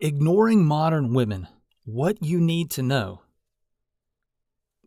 Ignoring modern women. What you need to know.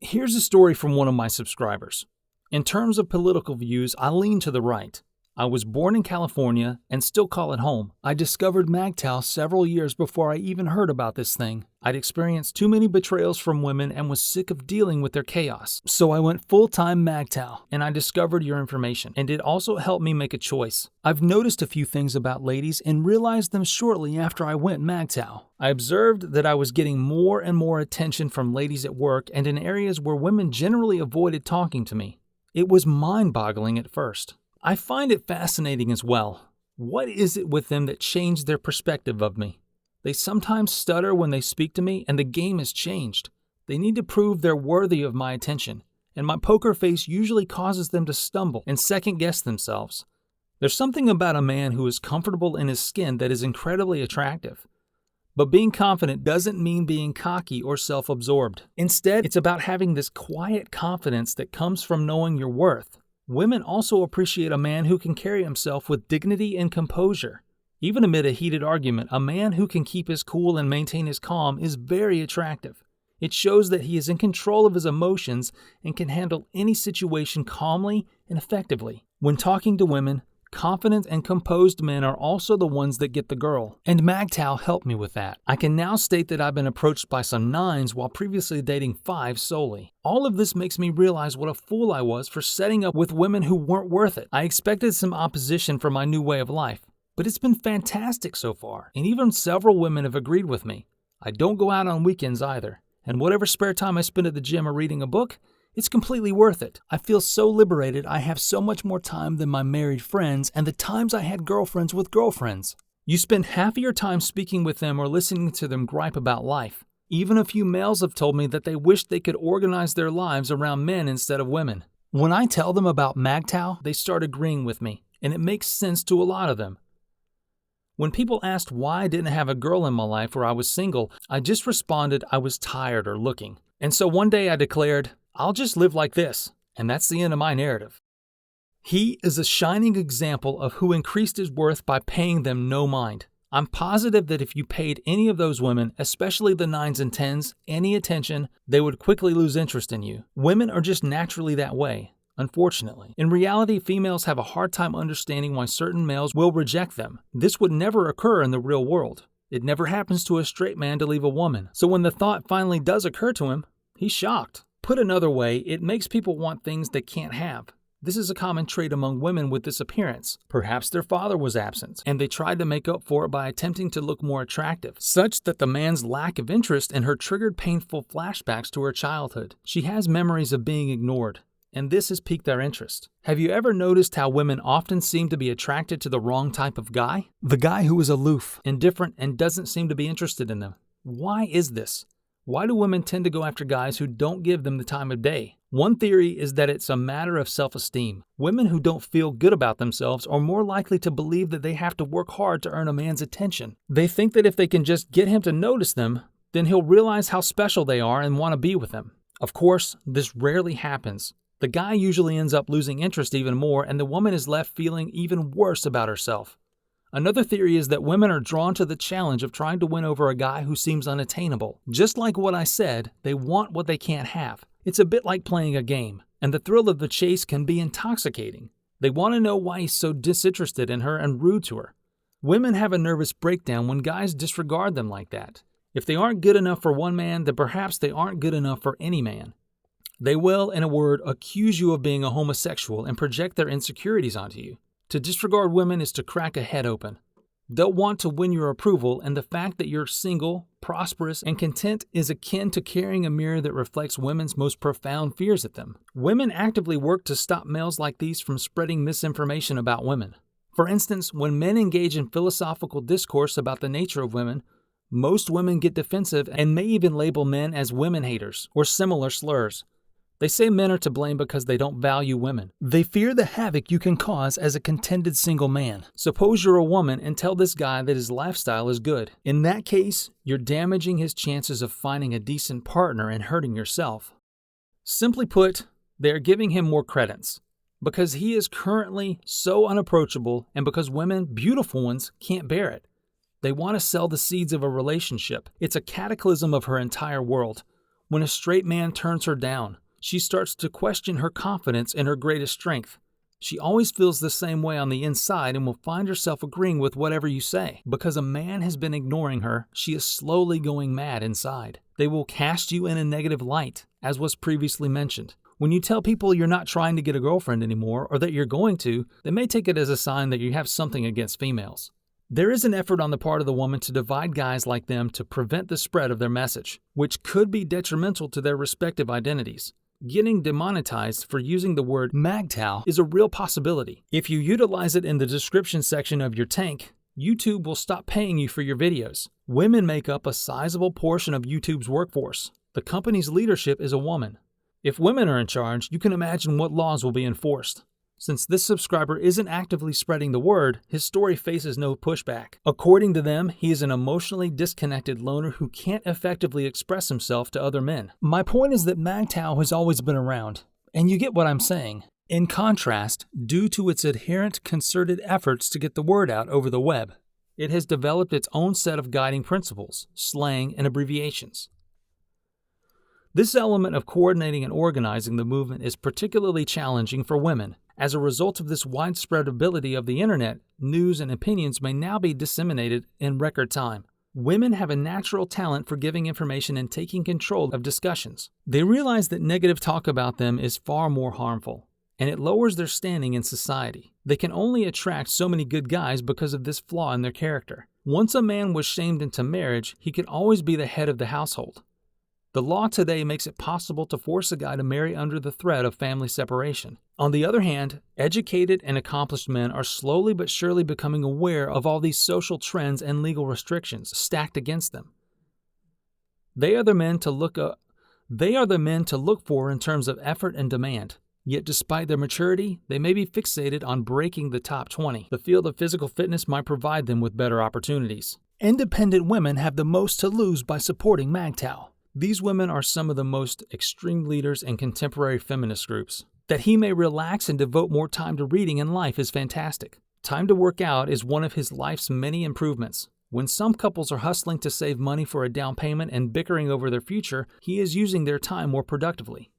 Here's a story from one of my subscribers. In terms of political views, I lean to the right. I was born in California and still call it home. I discovered MGTOW several years before I even heard about this thing. I'd experienced too many betrayals from women and was sick of dealing with their chaos. So I went full-time MGTOW and I discovered your information, and it also helped me make a choice. I've noticed a few things about ladies and realized them shortly after I went MGTOW. I observed that I was getting more and more attention from ladies at work and in areas where women generally avoided talking to me. It was mind-boggling at first. I find it fascinating as well. What is it with them that changed their perspective of me? They sometimes stutter when they speak to me, and the game has changed. They need to prove they're worthy of my attention, and my poker face usually causes them to stumble and second-guess themselves. There's something about a man who is comfortable in his skin that is incredibly attractive. But being confident doesn't mean being cocky or self-absorbed. Instead, it's about having this quiet confidence that comes from knowing your worth. Women also appreciate a man who can carry himself with dignity and composure. Even amid a heated argument, a man who can keep his cool and maintain his calm is very attractive. It shows that he is in control of his emotions and can handle any situation calmly and effectively. When talking to women, confident and composed men are also the ones that get the girl. And MGTOW helped me with that. I can now state that I've been approached by some 9s while previously dating 5 solely. All of this makes me realize what a fool I was for setting up with women who weren't worth it. I expected some opposition for my new way of life, but it's been fantastic so far, and even several women have agreed with me. I don't go out on weekends either, and whatever spare time I spend at the gym or reading a book, it's completely worth it. I feel so liberated. I have so much more time than my married friends and the times I had girlfriends with girlfriends. You spend half of your time speaking with them or listening to them gripe about life. Even a few males have told me that they wish they could organize their lives around men instead of women. When I tell them about MGTOW, they start agreeing with me, and it makes sense to a lot of them. When people asked why I didn't have a girl in my life or I was single, I just responded I was tired or looking. And so one day I declared, I'll just live like this, and that's the end of my narrative. He is a shining example of who increased his worth by paying them no mind. I'm positive that if you paid any of those women, especially the 9s and 10s, any attention, they would quickly lose interest in you. Women are just naturally that way, unfortunately. In reality, females have a hard time understanding why certain males will reject them. This would never occur in the real world. It never happens to a straight man to leave a woman. So when the thought finally does occur to him, he's shocked. Put another way, it makes people want things they can't have. This is a common trait among women with this appearance. Perhaps their father was absent, and they tried to make up for it by attempting to look more attractive, such that the man's lack of interest in her triggered painful flashbacks to her childhood. She has memories of being ignored, and this has piqued their interest. Have you ever noticed how women often seem to be attracted to the wrong type of guy? The guy who is aloof, indifferent, and doesn't seem to be interested in them. Why is this? Why do women tend to go after guys who don't give them the time of day? One theory is that it's a matter of self-esteem. Women who don't feel good about themselves are more likely to believe that they have to work hard to earn a man's attention. They think that if they can just get him to notice them, then he'll realize how special they are and want to be with them. Of course, this rarely happens. The guy usually ends up losing interest even more, and the woman is left feeling even worse about herself. Another theory is that women are drawn to the challenge of trying to win over a guy who seems unattainable. Just like what I said, they want what they can't have. It's a bit like playing a game, and the thrill of the chase can be intoxicating. They want to know why he's so disinterested in her and rude to her. Women have a nervous breakdown when guys disregard them like that. If they aren't good enough for one man, then perhaps they aren't good enough for any man. They will, in a word, accuse you of being a homosexual and project their insecurities onto you. To disregard women is to crack a head open. They'll want to win your approval, and the fact that you're single, prosperous, and content is akin to carrying a mirror that reflects women's most profound fears at them. Women actively work to stop males like these from spreading misinformation about women. For instance, when men engage in philosophical discourse about the nature of women, most women get defensive and may even label men as women haters or similar slurs. They say men are to blame because they don't value women. They fear the havoc you can cause as a contented single man. Suppose you're a woman and tell this guy that his lifestyle is good. In that case, you're damaging his chances of finding a decent partner and hurting yourself. Simply put, they are giving him more credence because he is currently so unapproachable and because women, beautiful ones, can't bear it. They want to sell the seeds of a relationship. It's a cataclysm of her entire world. When a straight man turns her down, she starts to question her confidence and her greatest strength. She always feels the same way on the inside and will find herself agreeing with whatever you say. Because a man has been ignoring her, she is slowly going mad inside. They will cast you in a negative light, as was previously mentioned. When you tell people you're not trying to get a girlfriend anymore or that you're going to, they may take it as a sign that you have something against females. There is an effort on the part of the woman to divide guys like them to prevent the spread of their message, which could be detrimental to their respective identities. Getting demonetized for using the word MGTOW is a real possibility. If you utilize it in the description section of your tank, YouTube will stop paying you for your videos. Women make up a sizable portion of YouTube's workforce. The company's leadership is a woman. If women are in charge, you can imagine what laws will be enforced. Since this subscriber isn't actively spreading the word, his story faces no pushback. According to them, he is an emotionally disconnected loner who can't effectively express himself to other men. My point is that MGTOW has always been around, and you get what I'm saying. In contrast, due to its adherent, concerted efforts to get the word out over the web, it has developed its own set of guiding principles, slang, and abbreviations. This element of coordinating and organizing the movement is particularly challenging for women. As a result of this widespread ability of the internet, news and opinions may now be disseminated in record time. Women have a natural talent for giving information and taking control of discussions. They realize that negative talk about them is far more harmful, and it lowers their standing in society. They can only attract so many good guys because of this flaw in their character. Once a man was shamed into marriage, he could always be the head of the household. The law today makes it possible to force a guy to marry under the threat of family separation. On the other hand, educated and accomplished men are slowly but surely becoming aware of all these social trends and legal restrictions stacked against them. They are the men to look for in terms of effort and demand. Yet despite their maturity, they may be fixated on breaking the top 20. The field of physical fitness might provide them with better opportunities. Independent women have the most to lose by supporting MGTOW. These women are some of the most extreme leaders in contemporary feminist groups. That he may relax and devote more time to reading in life is fantastic. Time to work out is one of his life's many improvements. When some couples are hustling to save money for a down payment and bickering over their future, he is using their time more productively.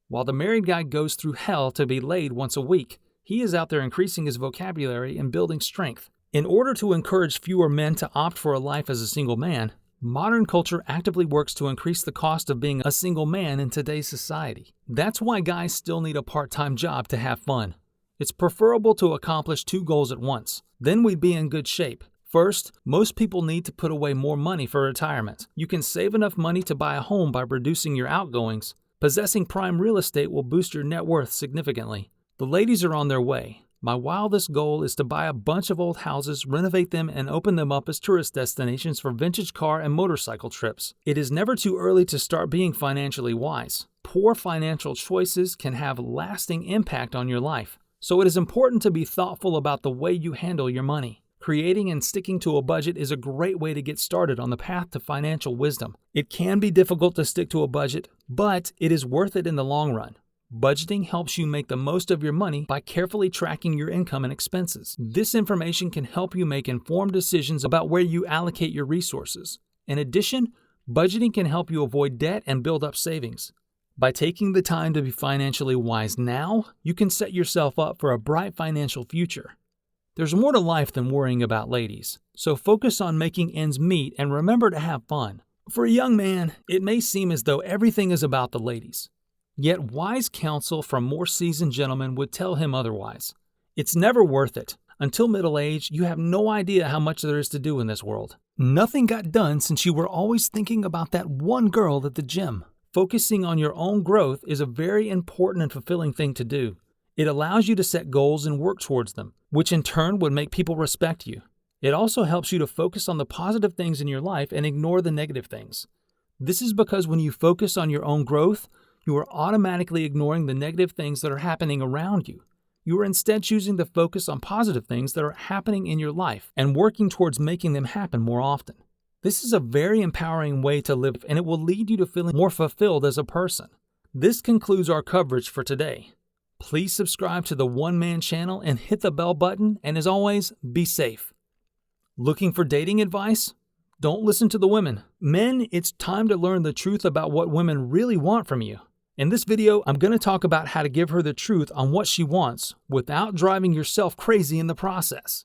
While the married guy goes through hell to be laid once a week, he is out there increasing his vocabulary and building strength. In order to encourage fewer men to opt for a life as a single man, modern culture actively works to increase the cost of being a single man in today's society. That's why guys still need a part-time job to have fun. It's preferable to accomplish 2 goals at once. Then we'd be in good shape. First, most people need to put away more money for retirement. You can save enough money to buy a home by reducing your outgoings. Possessing prime real estate will boost your net worth significantly. The ladies are on their way. My wildest goal is to buy a bunch of old houses, renovate them, and open them up as tourist destinations for vintage car and motorcycle trips. It is never too early to start being financially wise. Poor financial choices can have lasting impact on your life, so it is important to be thoughtful about the way you handle your money. Creating and sticking to a budget is a great way to get started on the path to financial wisdom. It can be difficult to stick to a budget, but it is worth it in the long run. Budgeting helps you make the most of your money by carefully tracking your income and expenses. This information can help you make informed decisions about where you allocate your resources. In addition, budgeting can help you avoid debt and build up savings. By taking the time to be financially wise now, you can set yourself up for a bright financial future. There's more to life than worrying about ladies, so focus on making ends meet and remember to have fun. For a young man, it may seem as though everything is about the ladies. Yet wise counsel from more seasoned gentlemen would tell him otherwise. It's never worth it. Until middle age, you have no idea how much there is to do in this world. Nothing got done since you were always thinking about that one girl at the gym. Focusing on your own growth is a very important and fulfilling thing to do. It allows you to set goals and work towards them, which in turn would make people respect you. It also helps you to focus on the positive things in your life and ignore the negative things. This is because when you focus on your own growth, you are automatically ignoring the negative things that are happening around you. You are instead choosing to focus on positive things that are happening in your life and working towards making them happen more often. This is a very empowering way to live, and it will lead you to feeling more fulfilled as a person. This concludes our coverage for today. Please subscribe to the One Man channel and hit the bell button, and as always, be safe. Looking for dating advice? Don't listen to the women. Men, it's time to learn the truth about what women really want from you. In this video, I'm going to talk about how to give her the truth on what she wants without driving yourself crazy in the process.